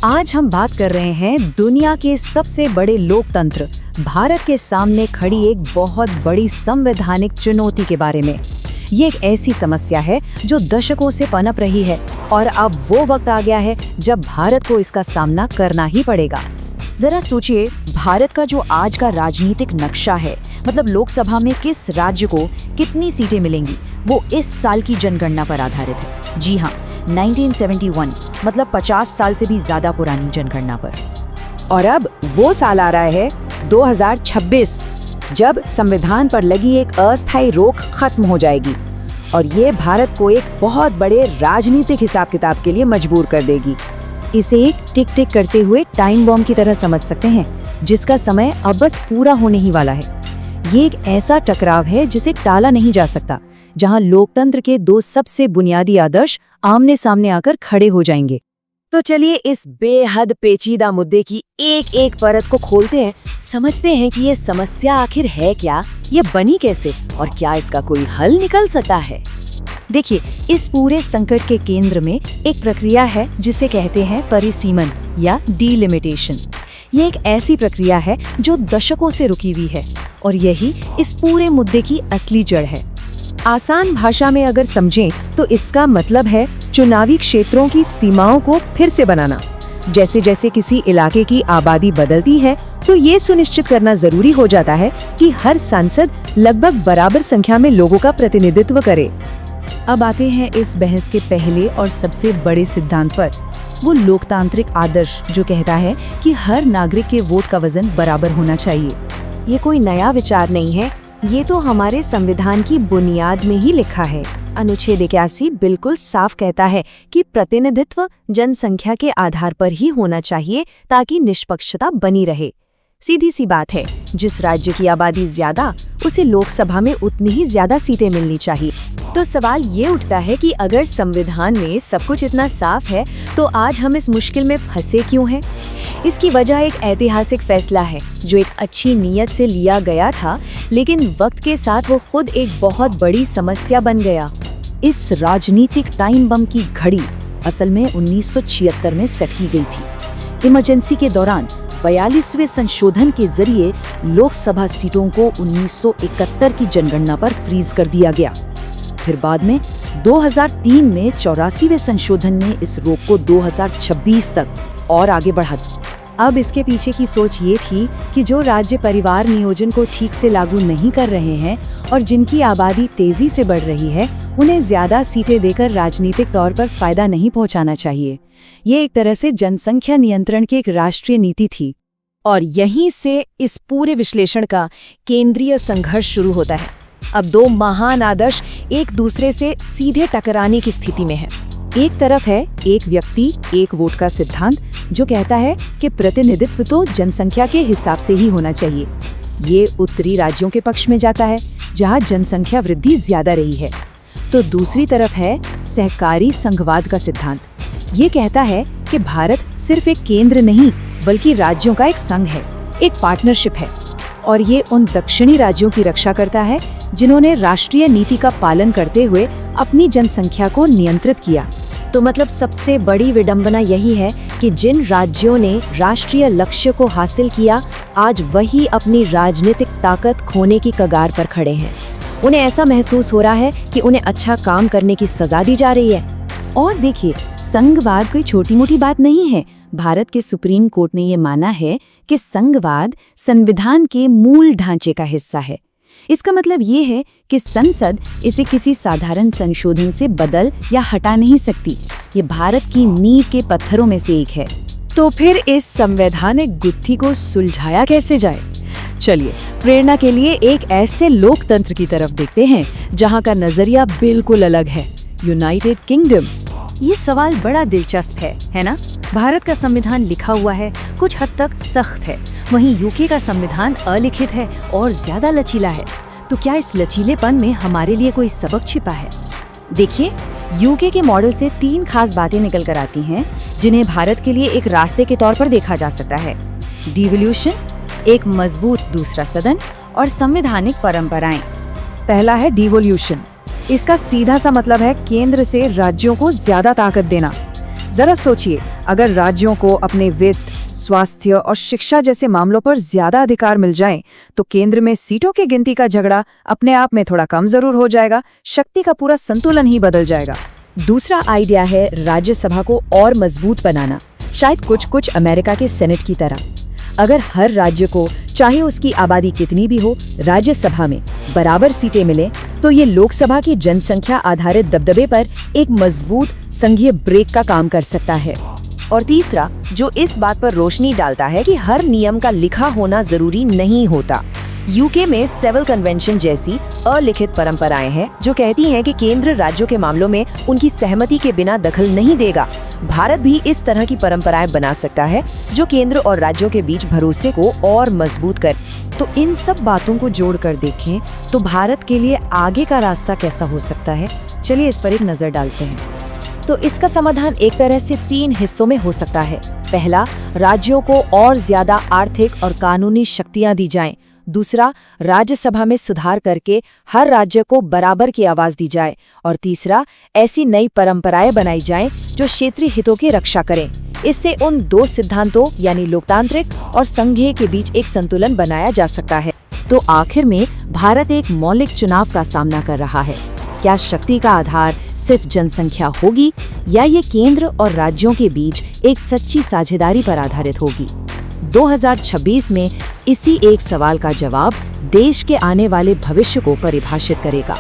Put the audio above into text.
आज हम बात कर रहे हैं दुनिया के सबसे बड़े लोकतंत्र भारत के सामने खड़ी एक बहुत बड़ी संवैधानिक चुनौती के बारे में। ये एक ऐसी समस्या है जो दशकों से पनप रही है और अब वो वक्त आ गया है जब भारत को इसका सामना करना ही पड़ेगा। जरा सोचिए, भारत का जो आज का राजनीतिक नक्शा है, मतलब लोकसभा में किस राज्य को कितनी सीटें मिलेंगी, वो इस साल की जनगणना पर आधारित है। जी हाँ, 1971, मतलब 50 साल से भी ज्यादा पुरानी जनगणना पर। और अब वो साल आ रहा है 2026, जब संविधान पर लगी एक अस्थायी रोक खत्म हो जाएगी और ये भारत को एक बहुत बड़े राजनीतिक हिसाब किताब के लिए मजबूर कर देगी। इसे एक टिक टिक करते हुए टाइम बॉम्ब की तरह समझ सकते हैं, जिसका समय अब बस पूरा होने ही वाला है। ये एक ऐसा टकराव है जिसे टाला नहीं जा सकता, जहां लोकतंत्र के दो सबसे बुनियादी आदर्श आमने सामने आकर खड़े हो जाएंगे। तो चलिए इस बेहद पेचीदा मुद्दे की एक एक परत को खोलते हैं, समझते हैं कि ये समस्या आखिर है क्या, ये बनी कैसे और क्या इसका कोई हल निकल सकता है। देखिए, इस पूरे संकट के केंद्र में एक प्रक्रिया है जिसे कहते हैं परिसीमन या डिलिमिटेशन। ये एक ऐसी प्रक्रिया है जो दशकों से रुकी हुई है और यही इस पूरे मुद्दे की असली जड़ है। आसान भाषा में अगर समझें तो इसका मतलब है चुनावी क्षेत्रों की सीमाओं को फिर से बनाना। जैसे जैसे किसी इलाके की आबादी बदलती है तो ये सुनिश्चित करना जरूरी हो जाता है कि हर सांसद लगभग बराबर संख्या में लोगों का प्रतिनिधित्व करे। अब आते हैं इस बहस के पहले और सबसे बड़े सिद्धांत पर, वो लोकतांत्रिक आदर्श जो कहता है कि हर नागरिक के वोट का वजन बराबर होना चाहिए। ये कोई नया विचार नहीं है, ये तो हमारे संविधान की बुनियाद में ही लिखा है। अनुच्छेद 81 बिल्कुल साफ कहता है कि प्रतिनिधित्व जनसंख्या के आधार पर ही होना चाहिए ताकि निष्पक्षता बनी रहे। सीधी सी बात है, जिस राज्य की आबादी ज्यादा, उसे लोकसभा में उतनी ही ज्यादा सीटें मिलनी चाहिए। तो सवाल ये उठता है कि अगर संविधान में सब कुछ इतना साफ है तो आज हम इस मुश्किल में फंसे क्यों हैं? इसकी वजह एक ऐतिहासिक फैसला है जो एक अच्छी नीयत से लिया गया था, लेकिन वक्त के साथ वो खुद एक बहुत बड़ी समस्या बन गया। इस राजनीतिक टाइम बम की घड़ी असल में 1976 में सेट की गई थी। इमरजेंसी के दौरान 42वें संशोधन के जरिए लोकसभा सीटों को 1971 की जनगणना पर फ्रीज कर दिया गया। फिर बाद में 2003 में 84वें संशोधन ने इस रोक को 2026 तक और आगे बढ़ा दिया। अब इसके पीछे की सोच ये थी कि जो राज्य परिवार नियोजन को ठीक से लागू नहीं कर रहे हैं और जिनकी आबादी तेजी से बढ़ रही है, उन्हें ज्यादा सीटें देकर राजनीतिक तौर पर फायदा नहीं पहुंचाना चाहिए। ये एक तरह से जनसंख्या नियंत्रण की एक राष्ट्रीय नीति थी। और यहीं से इस पूरे विश्लेषण का केंद्रीय संघर्ष शुरू होता है। अब दो महान आदर्श एक दूसरे से सीधे टकराने की स्थिति में हैं। एक तरफ है एक व्यक्ति एक वोट का सिद्धांत, जो कहता है कि प्रतिनिधित्व तो जनसंख्या के हिसाब से ही होना चाहिए। ये उत्तरी राज्यों के पक्ष में जाता है जहां जनसंख्या वृद्धि ज्यादा रही है। तो दूसरी तरफ है सहकारी संघवाद का सिद्धांत। ये कहता है कि भारत सिर्फ एक केंद्र नहीं बल्कि राज्यों का एक संघ है, एक पार्टनरशिप है। और ये उन दक्षिणी राज्यों की रक्षा करता है जिन्होंने राष्ट्रीय नीति का पालन करते हुए अपनी जनसंख्या को नियंत्रित किया। तो मतलब सबसे बड़ी विडंबना यही है कि जिन राज्यों ने राष्ट्रीय लक्ष्य को हासिल किया, आज वही अपनी राजनीतिक ताकत खोने की कगार पर खड़े हैं। उन्हें ऐसा महसूस हो रहा है कि उन्हें अच्छा काम करने की सजा दी जा रही है। और देखिए, संघवाद कोई छोटी मोटी बात नहीं है। भारत के सुप्रीम कोर्ट ने ये माना है कि संघवाद संविधान के मूल ढांचे का हिस्सा है। इसका मतलब ये है कि संसद इसे किसी साधारण संशोधन से बदल या हटा नहीं सकती। ये भारत की नींव के पत्थरों में से एक है। तो फिर इस संवैधानिक गुत्थी को सुलझाया कैसे जाए? चलिए, प्रेरणा के लिए एक ऐसे लोकतंत्र की तरफ देखते हैं जहां का नजरिया बिल्कुल अलग है, यूनाइटेड किंगडम। ये सवाल बड़ा दिलचस्प है ना? भारत का संविधान लिखा हुआ है, कुछ हद तक सख्त है, वहीं यूके का संविधान अलिखित है और ज्यादा लचीला है। तो क्या इस लचीलेपन में हमारे लिए कोई सबक छिपा है? देखिए, यूके के मॉडल से 3 खास बातें निकल कर आती हैं जिन्हें भारत के लिए एक रास्ते के तौर पर देखा जा सकता है। डिवोल्यूशन, एक मजबूत दूसरा सदन और संवैधानिक परंपराएं। पहला है डिवोल्यूशन। इसका सीधा सा मतलब है केंद्र से राज्यों को ज्यादा ताकत देना। जरा सोचिए, अगर राज्यों को अपने वित्त, स्वास्थ्य और शिक्षा जैसे मामलों पर ज्यादा अधिकार मिल जाएं, तो केंद्र में सीटों की गिनती का झगड़ा अपने आप में थोड़ा कम जरूर हो जाएगा, शक्ति का पूरा संतुलन ही बदल जाएगा। दूसरा आइडिया है राज्यसभा को और मजबूत बनाना, शायद कुछ अमेरिका के सेनेट की तरह। अगर हर राज्य को, चाहे उसकी आबादी कितनी भी हो, राज्यसभा में बराबर सीटें मिलें, तो ये लोकसभा की जनसंख्या आधारित दबदबे पर एक मजबूत संघीय ब्रेक का काम कर सकता है। और तीसरा, जो इस बात पर रोशनी डालता है कि हर नियम का लिखा होना जरूरी नहीं होता। यूके में सिविल कन्वेंशन जैसी अलिखित परंपराएं हैं जो कहती हैं कि केंद्र राज्यों के मामलों में उनकी सहमति के बिना दखल नहीं देगा। भारत भी इस तरह की परंपराएं बना सकता है जो केंद्र और राज्यों के बीच भरोसे को और मजबूत करे। तो इन सब बातों को जोड़कर देखें तो भारत के लिए आगे का रास्ता कैसा हो सकता है, चलिए इस पर एक नजर डालते हैं। तो इसका समाधान एक तरह से 3 हिस्सों में हो सकता है। पहला, राज्यों को और ज्यादा आर्थिक और कानूनी शक्तियां दी जाएं। दूसरा, राज्यसभा में सुधार करके हर राज्य को बराबर की आवाज दी जाए। और तीसरा, ऐसी नई परंपराएं बनाई जाएं जो क्षेत्रीय हितों की रक्षा करें। इससे उन 2 सिद्धांतों यानी लोकतांत्रिक और संघीय के बीच एक संतुलन बनाया जा सकता है। तो आखिर में भारत एक मौलिक चुनाव का सामना कर रहा है। क्या शक्ति का आधार सिर्फ जनसंख्या होगी या ये केंद्र और राज्यों के बीच एक सच्ची साझेदारी पर आधारित होगी? 2026 में इसी एक सवाल का जवाब देश के आने वाले भविष्य को परिभाषित करेगा।